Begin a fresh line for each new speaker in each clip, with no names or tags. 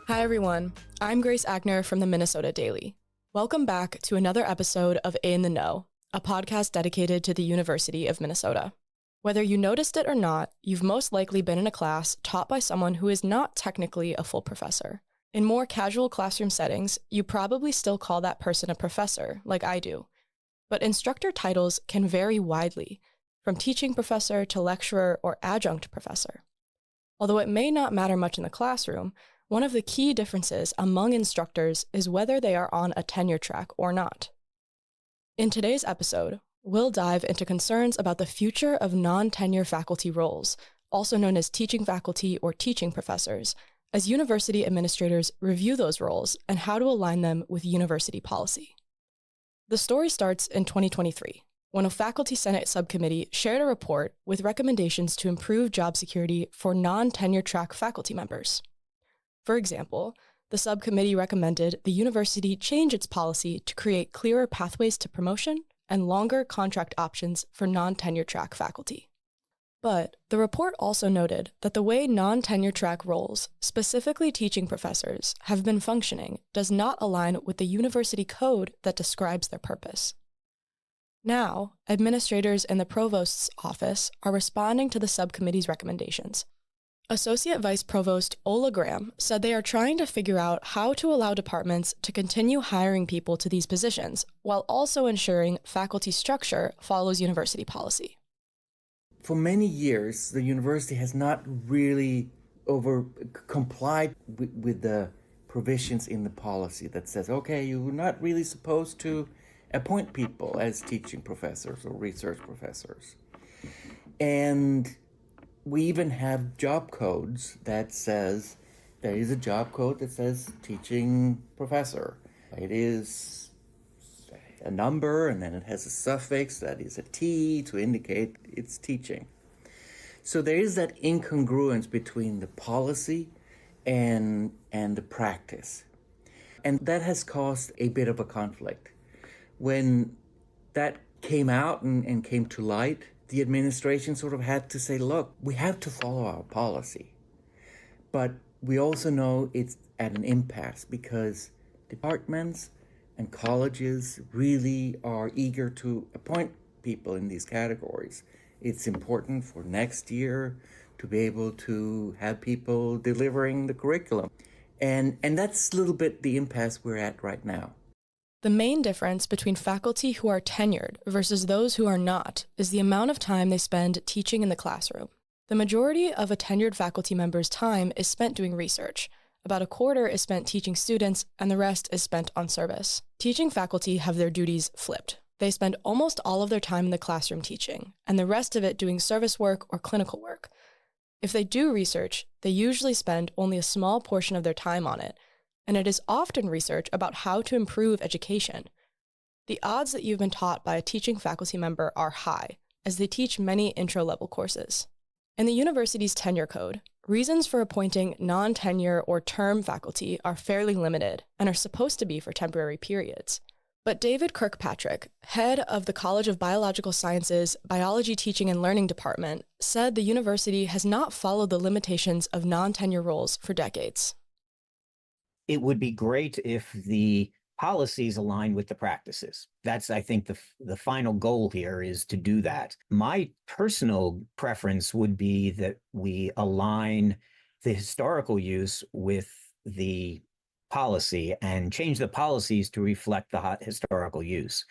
Hi, everyone. I'm Grace Agner from the Minnesota Daily. Welcome back to another episode of In the Know, a podcast dedicated to the University of Minnesota. Whether you noticed it or not, you've most likely been in a class taught by someone who is not technically a full professor. In more casual classroom settings, you probably still call that person a professor, like I do. But instructor titles can vary widely, from teaching professor to lecturer or adjunct professor. Although it may not matter much in the classroom, one of the key differences among instructors is whether they are on a tenure track or not. In today's episode, we'll dive into concerns about the future of non-tenure faculty roles, also known as teaching faculty or teaching professors, as university administrators review those roles and how to align them with university policy. The story starts in 2023, when a Faculty Senate subcommittee shared a report with recommendations to improve job security for non-tenure track faculty members. For example, the subcommittee recommended the university change its policy to create clearer pathways to promotion and longer contract options for non-tenure track faculty. But the report also noted that the way non-tenure track roles, specifically teaching professors, have been functioning does not align with the university code that describes their purpose. Now, administrators in the provost's office are responding to the subcommittee's recommendations. Associate Vice Provost Ola Graham said they are trying to figure out how to allow departments to continue hiring people to these positions while also ensuring faculty structure follows university policy.
For many years, the university has not really complied with the provisions in the policy that says, okay, you're not really supposed to appoint people as teaching professors or research professors. And we even have job codes that says, there is a job code that says teaching professor. It is a number, and then it has a suffix that is a T to indicate it's teaching. So there is that incongruence between the policy and the practice. And that has caused a bit of a conflict. When that came out and came to light, the administration sort of had to say, look, we have to follow our policy. But we also know it's at an impasse because departments and colleges really are eager to appoint people in these categories. It's important for next year to be able to have people delivering the curriculum. And that's a little bit the impasse we're at right now.
The main difference between faculty who are tenured versus those who are not is the amount of time they spend teaching in the classroom. The majority of a tenured faculty member's time is spent doing research. About a quarter is spent teaching students, and the rest is spent on service. Teaching faculty have their duties flipped. They spend almost all of their time in the classroom teaching, and the rest of it doing service work or clinical work. If they do research, they usually spend only a small portion of their time on it, and it is often research about how to improve education. The odds that you've been taught by a teaching faculty member are high, as they teach many intro-level courses. In the university's tenure code, reasons for appointing non-tenure or term faculty are fairly limited and are supposed to be for temporary periods. But David Kirkpatrick, head of the College of Biological Sciences Biology Teaching and Learning Department, said the university has not followed the limitations of non-tenure roles for decades.
It would be great if the policies align with the practices. That's, I think, the final goal here is to do that. My personal preference would be that we align the historical use with the policy and change the policies to reflect the historical use.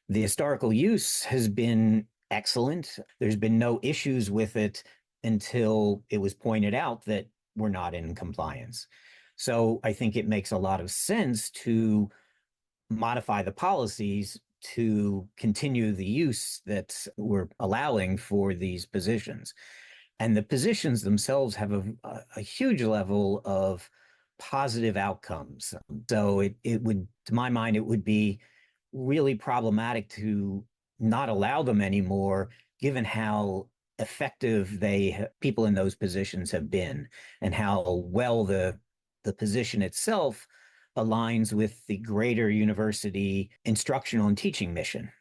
The historical use has been excellent. There's been no issues with it until it was pointed out that we're not in compliance. So I think it makes a lot of sense to modify the policies to continue the use that we're allowing for these positions. And the positions themselves have a huge level of positive outcomes. So it would, to my mind, it would be really problematic to not allow them anymore, given how effective people in those positions have been and how well the position itself aligns with the greater university instructional and teaching mission.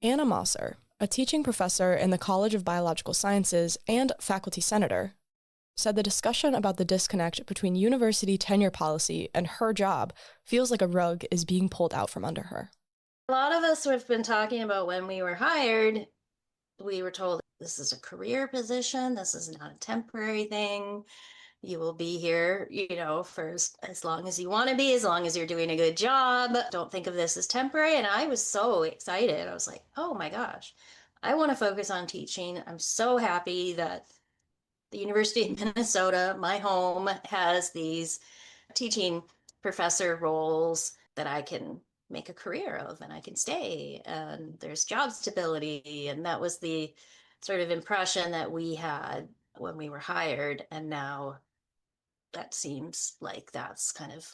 Anna Mosser, a teaching professor in the College of Biological Sciences and faculty senator, said the discussion about the disconnect between university tenure policy and her job feels like a rug is being pulled out from under her.
A lot of us have been talking about when we were hired, we were told this is a career position, this is not a temporary thing. You will be here, for as long as you want to be, as long as you're doing a good job. Don't think of this as temporary. And I was so excited. I was like, oh my gosh, I want to focus on teaching. I'm so happy that the University of Minnesota, my home, has these teaching professor roles that I can make a career of and I can stay and there's job stability. And that was the sort of impression that we had when we were hired. And now that seems like that's kind of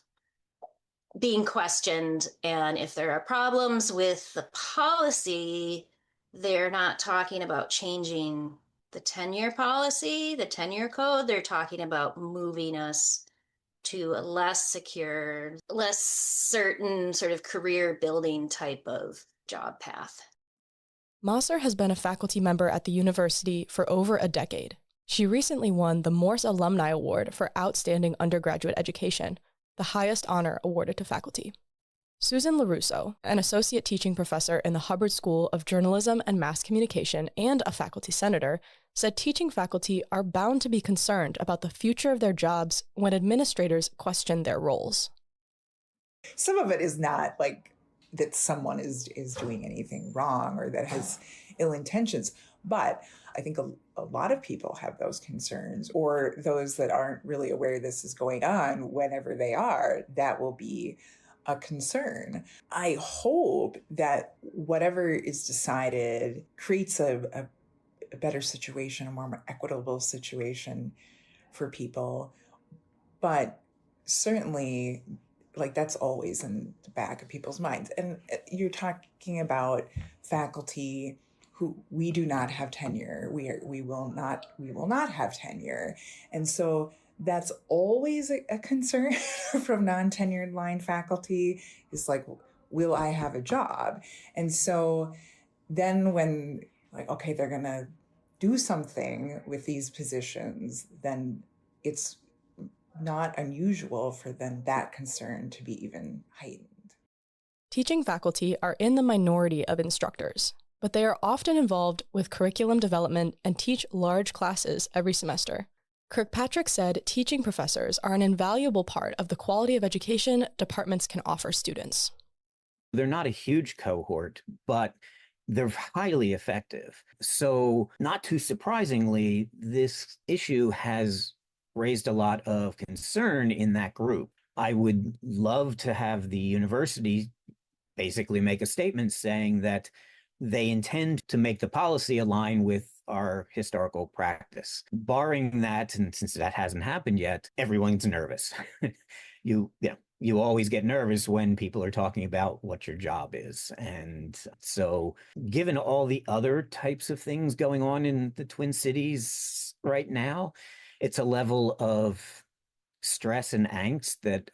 being questioned. And if there are problems with the policy, they're not talking about changing the tenure policy, the tenure code. They're talking about moving us to a less secure, less certain sort of career building type of job path.
Mosser has been a faculty member at the university for over a decade. She recently won the Morse Alumni Award for Outstanding Undergraduate Education, the highest honor awarded to faculty. Susan LaRusso, an associate teaching professor in the Hubbard School of Journalism and Mass Communication and a faculty senator, said teaching faculty are bound to be concerned about the future of their jobs when administrators question their roles.
Some of it is not like that someone is doing anything wrong or that has ill intentions, but I think a lot of people have those concerns, or those that aren't really aware this is going on. Whenever they are, that will be a concern. I hope that whatever is decided creates a better situation, a more equitable situation for people. But certainly, like, that's always in the back of people's minds. And you're talking about faculty who we do not have tenure. We will not have tenure. And so that's always a concern from non-tenured line faculty, is like, will I have a job? And so then when, like, okay, they're going to do something with these positions, then it's not unusual for then that concern to be even heightened.
Teaching faculty are in the minority of instructors, but they are often involved with curriculum development and teach large classes every semester. Kirkpatrick said teaching professors are an invaluable part of the quality of education departments can offer students.
They're not a huge cohort, but they're highly effective. So, not too surprisingly, this issue has raised a lot of concern in that group. I would love to have the university basically make a statement saying that they intend to make the policy align with our historical practice. Barring that, and since that hasn't happened yet, everyone's nervous. You always get nervous when people are talking about what your job is. And so given all the other types of things going on in the Twin Cities right now, it's a level of stress and angst that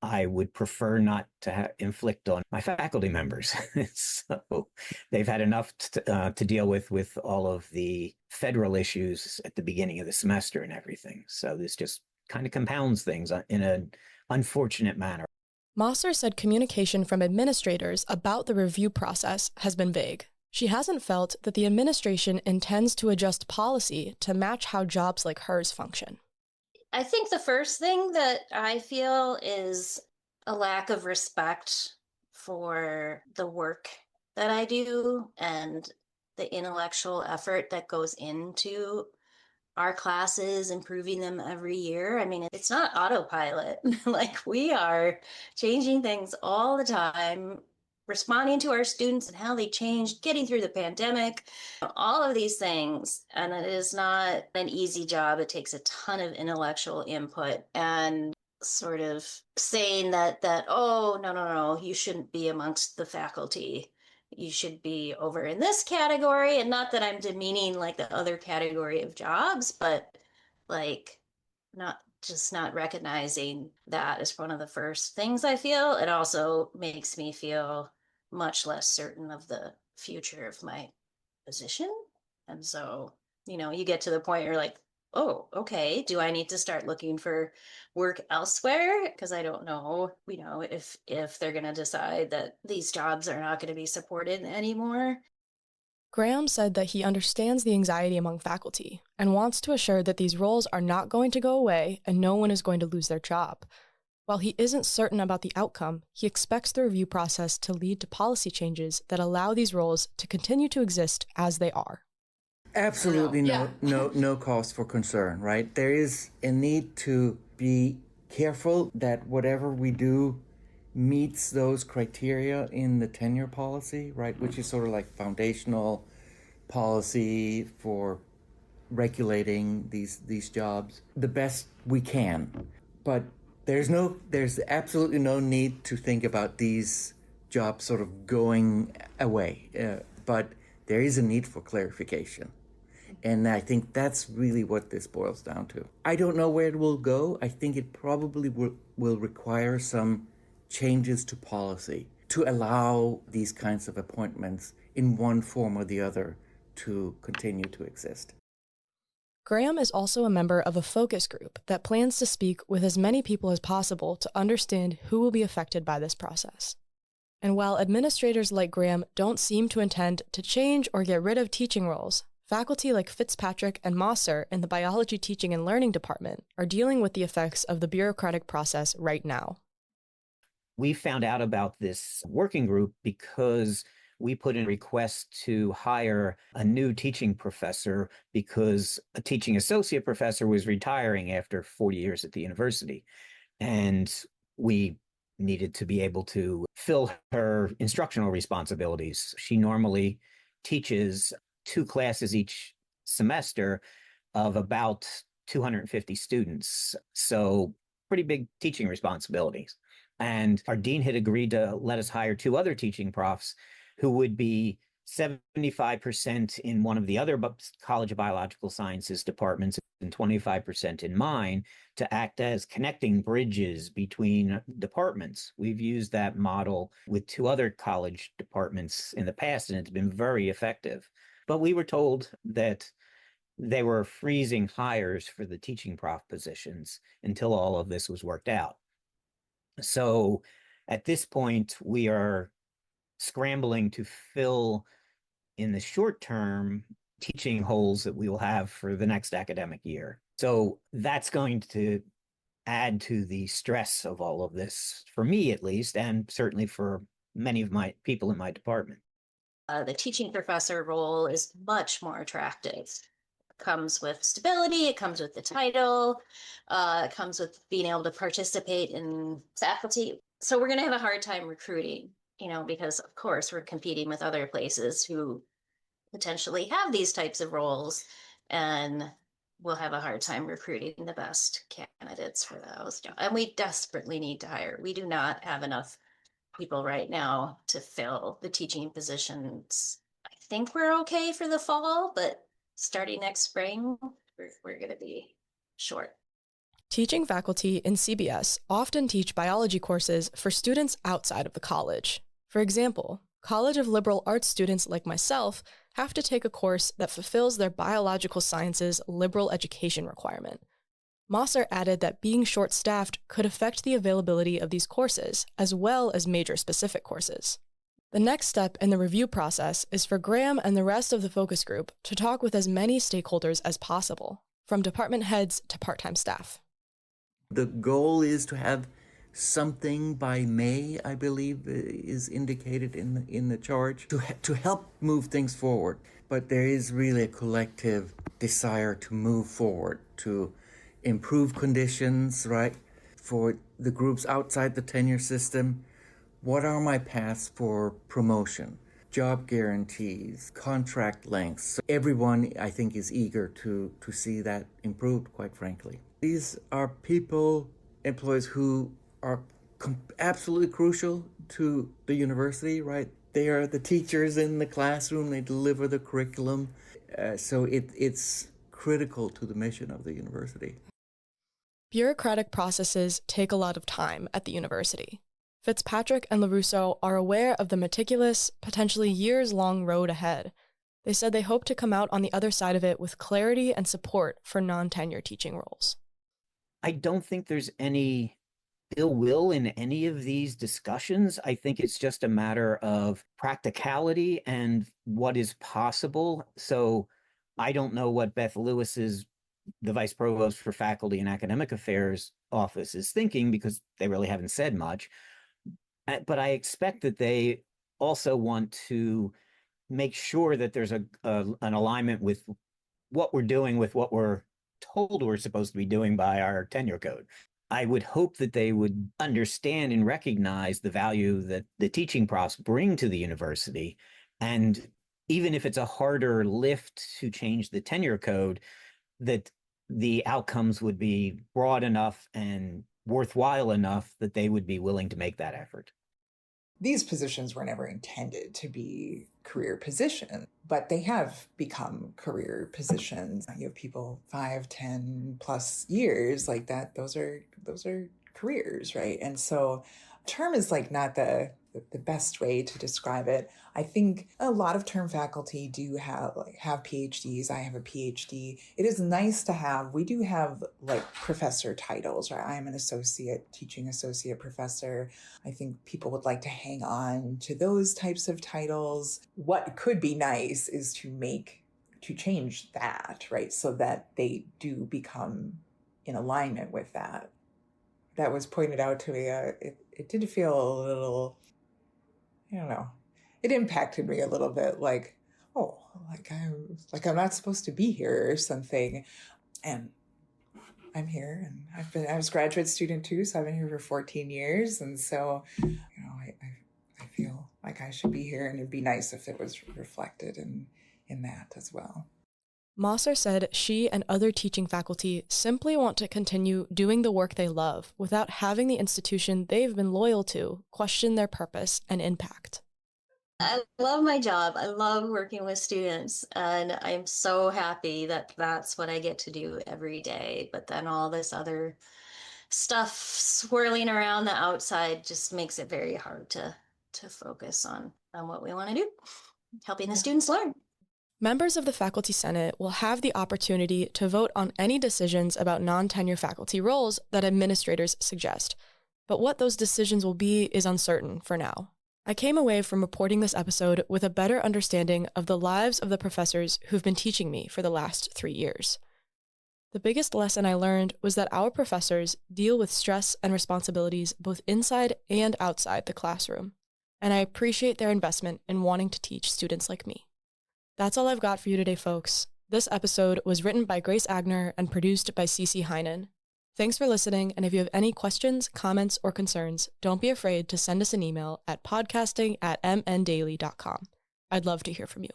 I would prefer not to inflict on my faculty members. So they've had enough to deal with all of the federal issues at the beginning of the semester and everything. So this just kind of compounds things in an unfortunate manner.
Mosser said communication from administrators about the review process has been vague. She hasn't felt that the administration intends to adjust policy to match how jobs like hers function.
I think the first thing that I feel is a lack of respect for the work that I do and the intellectual effort that goes into our classes, improving them every year. I mean, it's not autopilot. Like, we are changing things all the time, responding to our students and how they changed, getting through the pandemic, all of these things. And it is not an easy job. It takes a ton of intellectual input, and sort of saying that oh, no, you shouldn't be amongst the faculty. You should be over in this category. And not that I'm demeaning like the other category of jobs, but like not recognizing that is one of the first things I feel. It also makes me feel much less certain of the future of my position. And so, you get to the point where you're like, oh, okay, do I need to start looking for work elsewhere? Because I don't know, if they're going to decide that these jobs are not going to be supported anymore.
Graham said that he understands the anxiety among faculty and wants to assure that these roles are not going to go away and no one is going to lose their job. While he isn't certain about the outcome, he expects the review process to lead to policy changes that allow these roles to continue to exist as they are.
Absolutely no cause for concern, right? There is a need to be careful that whatever we do meets those criteria in the tenure policy, right? Which is sort of like foundational policy for regulating these jobs the best we can. But there's absolutely no need to think about these jobs sort of going away. But there is a need for clarification. And I think that's really what this boils down to. I don't know where it will go. I think it probably will require some changes to policy to allow these kinds of appointments in one form or the other to continue to exist.
Graham is also a member of a focus group that plans to speak with as many people as possible to understand who will be affected by this process. And while administrators like Graham don't seem to intend to change or get rid of teaching roles, faculty like Fitzpatrick and Mosser in the Biology Teaching and Learning Department are dealing with the effects of the bureaucratic process right now.
We found out about this working group because we put in a request to hire a new teaching professor because a teaching associate professor was retiring after 40 years at the university. And we needed to be able to fill her instructional responsibilities. She normally teaches 2 classes each semester of about 250 students. So pretty big teaching responsibilities. And our dean had agreed to let us hire 2 other teaching profs who would be 75% in one of the other College of Biological Sciences departments and 25% in mine to act as connecting bridges between departments. We've used that model with 2 other college departments in the past, and it's been very effective. But we were told that they were freezing hires for the teaching prof positions until all of this was worked out. So at this point, we are scrambling to fill in the short term teaching holes that we will have for the next academic year. So that's going to add to the stress of all of this, for me at least, and certainly for many of my people in my department.
The teaching professor role is much more attractive. Comes with stability, it comes with the title, it comes with being able to participate in faculty. So we're going to have a hard time recruiting, because of course we're competing with other places who potentially have these types of roles, and we'll have a hard time recruiting the best candidates for those. And we desperately need to hire. We do not have enough people right now to fill the teaching positions. I think we're okay for the fall, but starting next spring, we're going to be short.
Teaching faculty in CBS often teach biology courses for students outside of the college. For example, College of Liberal Arts students like myself have to take a course that fulfills their biological sciences liberal education requirement. Mosser added that being short-staffed could affect the availability of these courses, as well as major-specific courses. The next step in the review process is for Graham and the rest of the focus group to talk with as many stakeholders as possible, from department heads to part-time staff.
The goal is to have something by May, I believe, is indicated in the charge, to help move things forward. But there is really a collective desire to move forward, to improve conditions, right, for the groups outside the tenure system. What are my paths for promotion? Job guarantees, contract lengths. So everyone, I think, is eager to see that improved, quite frankly. These are people, employees who are absolutely crucial to the university, right? They are the teachers in the classroom. They deliver the curriculum. So it's critical to the mission of the university.
Bureaucratic processes take a lot of time at the university. Fitzpatrick and LaRusso are aware of the meticulous, potentially years-long road ahead, They said they hope to come out on the other side of it with clarity and support for non-tenure teaching roles.
I don't think there's any ill will in any of these discussions. I think it's just a matter of practicality and what is possible. So I don't know what Beth Lewis's, the vice provost for faculty and academic affairs office, is thinking, because they really haven't said much. But I expect that they also want to make sure that there's an alignment with what we're doing with what we're told we're supposed to be doing by our tenure code. I would hope that they would understand and recognize the value that the teaching profs bring to the university. And even if it's a harder lift to change the tenure code, that the outcomes would be broad enough and worthwhile enough that they would be willing to make that effort.
These positions were never intended to be career positions, but they have become career positions. You have people 5, 10 plus years like that. Those are careers, right? And so term is like not the best way to describe it. I think a lot of term faculty do have PhDs. I have a PhD. It is nice to have, we do have like professor titles, right? I am an teaching associate professor. I think people would like to hang on to those types of titles. What could be nice is to change that, right? So that they do become in alignment with that. That was pointed out to me. It did feel a little, I don't know, it impacted me a little bit, like, oh, I'm not supposed to be here or something. And I'm here, and I was a graduate student too, so I've been here for 14 years. And so, I feel like I should be here, and it'd be nice if it was reflected in that as well.
Mosser said she and other teaching faculty simply want to continue doing the work they love without having the institution they've been loyal to question their purpose and impact.
I love my job. I love working with students, and I'm so happy that that's what I get to do every day. But then all this other stuff swirling around the outside just makes it very hard to focus on what we want to do, helping the students learn.
Members of the Faculty Senate will have the opportunity to vote on any decisions about non-tenure faculty roles that administrators suggest, but what those decisions will be is uncertain for now. I came away from reporting this episode with a better understanding of the lives of the professors who've been teaching me for the last 3 years. The biggest lesson I learned was that our professors deal with stress and responsibilities both inside and outside the classroom, and I appreciate their investment in wanting to teach students like me. That's all I've got for you today, folks. This episode was written by Grace Agner and produced by Cece Heinen. Thanks for listening, and if you have any questions, comments, or concerns, don't be afraid to send us an email at podcasting@mndaily.com. I'd love to hear from you.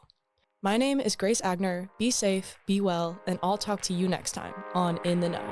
My name is Grace Agner. Be safe, be well, and I'll talk to you next time on In the Know.